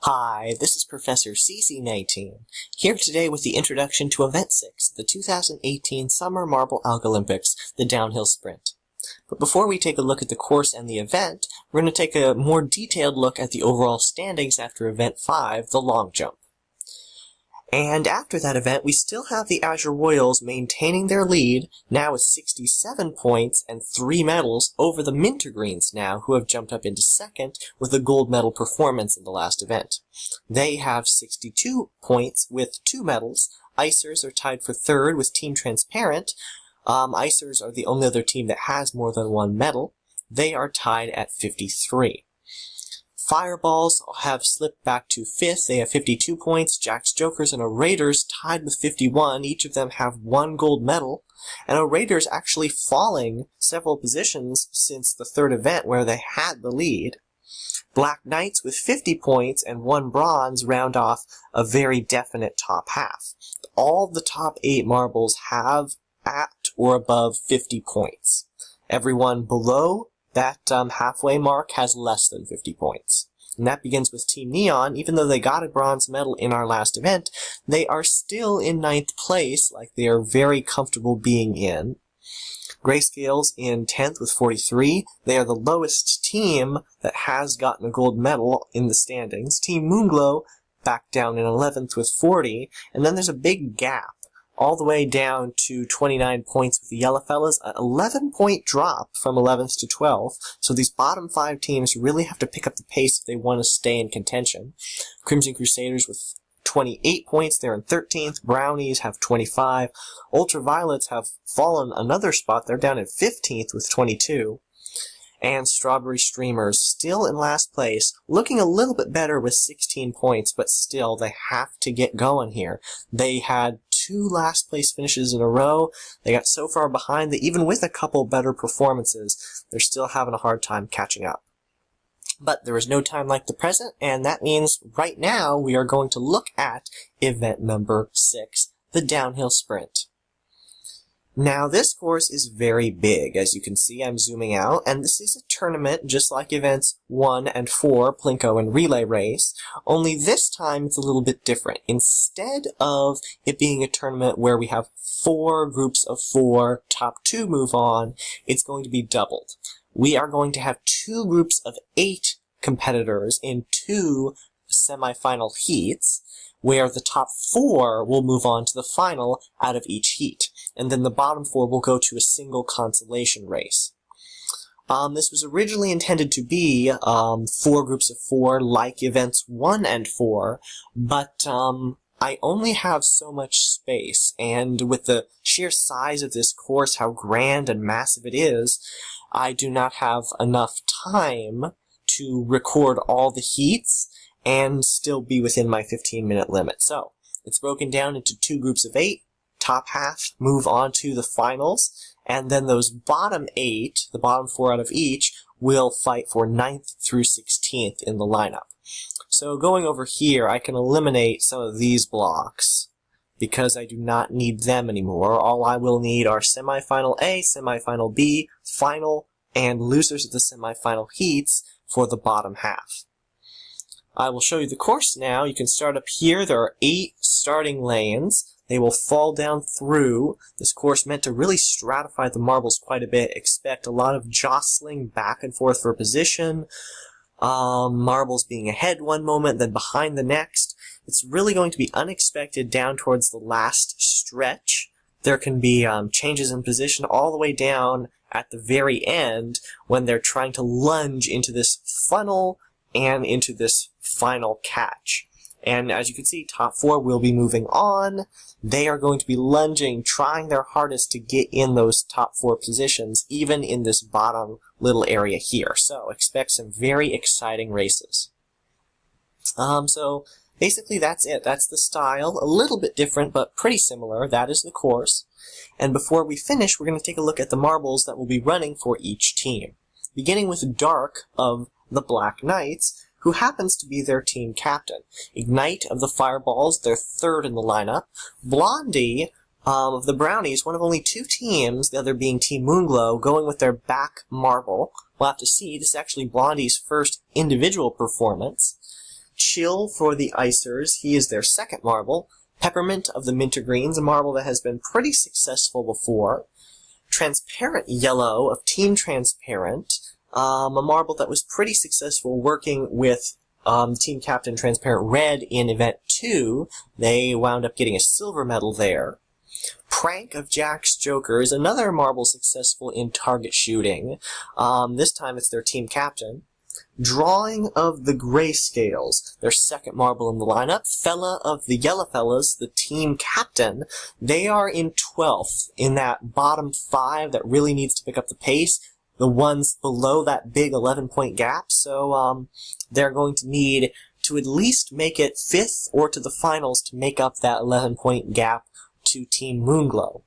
Hi, this is Professor CC19, here today with the introduction to Event 6, the 2018 Summer Marble Algolympics, the downhill sprint. But before we take a look at the course and the event, we're going to take a more detailed look at the overall standings after Event 5, the long jump. And after that event, we still have the Azure Royals maintaining their lead, now with 67 points and 3 medals over the Mintergreens now, who have jumped up into second with a gold medal performance in the last event. They have 62 points with 2 medals. Icers are tied for third with Team Transparent. Icers are the only other team that has more than 1 medal. They are tied at 53. Fireballs have slipped back to 5th. They have 52 points. Jack's Jokers and Raiders tied with 51. Each of them have 1 gold medal. And Raiders actually falling several positions since the third event where they had the lead. Black Knights with 50 points and 1 bronze round off a very definite top half. All the top 8 marbles have at or above 50 points. Everyone below that halfway mark has less than 50 points. And that begins with Team Neon. Even though they got a bronze medal in our last event, they are still in 9th place, like they are very comfortable being in. Grayscale's in 10th with 43. They are the lowest team that has gotten a gold medal in the standings. Team Moonglow back down in 11th with 40. And then there's a big gap all the way down to 29 points with the Yellowfellas, an 11-point drop from 11th to 12th, so these bottom 5 teams really have to pick up the pace if they want to stay in contention. Crimson Crusaders with 28 points, they're in 13th, Brownies have 25, Ultraviolets have fallen another spot, they're down in 15th with 22, and Strawberry Streamers still in last place, looking a little bit better with 16 points, but still they have to get going here. They had 2 last place finishes in a row. They got so far behind that even with a couple better performances, they're still having a hard time catching up. But there is no time like the present, and that means right now we are going to look at event number 6, the downhill sprint. Now this course is very big. As you can see, I'm zooming out, and this is a tournament just like events 1 and 4, Plinko and Relay Race, only this time it's a little bit different. Instead of it being a tournament where we have 4 groups of 4, top 2 move on, it's going to be doubled. We are going to have 2 groups of 8 competitors in 2 semifinal heats, where the top 4 will move on to the final out of each heat, and then the bottom 4 will go to a single consolation race. This was originally intended to be 4 groups of 4 like events 1 and 4, but I only have so much space, and with the sheer size of this course, how grand and massive it is, I do not have enough time to record all the heats and still be within my 15-minute limit. So, it's broken down into 2 groups of 8. Top half move on to the finals, and then those bottom 8, the bottom 4 out of each, will fight for 9th through 16th in the lineup. So going over here, I can eliminate some of these blocks, because I do not need them anymore. All I will need are semifinal A, semifinal B, final, and losers of the semifinal heats for the bottom half. I will show you the course now. You can start up here. There are 8 starting lanes. They will fall down through. This course meant to really stratify the marbles quite a bit. Expect a lot of jostling back and forth for position. Marbles being ahead one moment, then behind the next. It's really going to be unexpected down towards the last stretch. There can be changes in position all the way down at the very end when they're trying to lunge into this funnel and into this final catch. And as you can see, top 4 will be moving on. They are going to be lunging, trying their hardest to get in those top 4 positions, even in this bottom little area here. So expect some very exciting races. So basically that's it. That's the style. A little bit different, but pretty similar. That is the course. And before we finish, we're going to take a look at the marbles that will be running for each team. Beginning with Dark of the Black Knights, who happens to be their team captain. Ignite of the Fireballs, they're 3rd in the lineup. Blondie of the Brownies, one of only 2 teams, the other being Team Moonglow, going with their back marble. We'll have to see. This is actually Blondie's first individual performance. Chill for the Icers. He is their second marble. Peppermint of the Mintergreens, a marble that has been pretty successful before. Transparent Yellow of Team Transparent, a marble that was pretty successful working with Team Captain Transparent Red in Event 2. They wound up getting a silver medal there. Prank of Jack's Joker is another marble successful in target shooting. This time it's their team captain. Drawing of the Grayscales, their second marble in the lineup. Fella of the Yellow Fellas, the team captain. They are in 12th in that bottom 5 that really needs to pick up the pace. The ones below that big 11-point gap, so they're going to need to at least make it 5th or to the finals to make up that 11-point gap to Team Moonglow.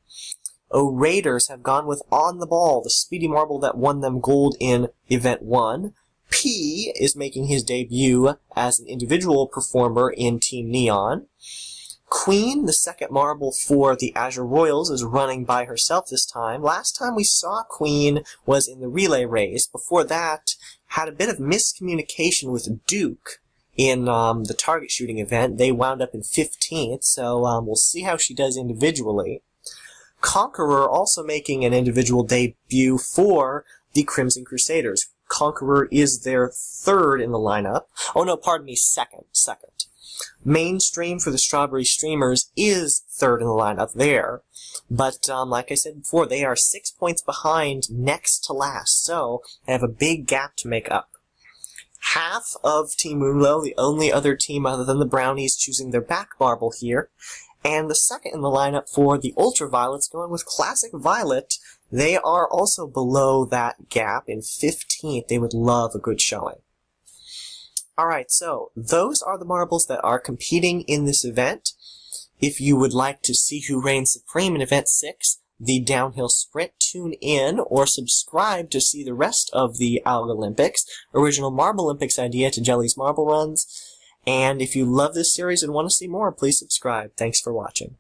Raiders have gone with On the Ball, the speedy marble that won them gold in Event 1. P is making his debut as an individual performer in Team Neon. Queen, the second marble for the Azure Royals, is running by herself this time. Last time we saw Queen was in the relay race. Before that, had a bit of miscommunication with Duke in the target shooting event. They wound up in 15th, so we'll see how she does individually. Conqueror also making an individual debut for the Crimson Crusaders. Conqueror is their third in the lineup. Oh no, pardon me, second. Mainstream for the Strawberry Streamers is third in the lineup there. But, like I said before, they are 6 points behind next to last, so they have a big gap to make up. Half of Team Moonglow, the only other team other than the Brownies choosing their back marble here. And the second in the lineup for the Ultraviolets, going with Classic Violet. They are also below that gap in 15th. They would love a good showing. Alright, so those are the marbles that are competing in this event. If you would like to see who reigns supreme in Event 6, the downhill sprint, tune in or subscribe to see the rest of the Algolympics, original Marble Olympics idea to Jelly's Marble Runs. And if you love this series and want to see more, please subscribe. Thanks for watching.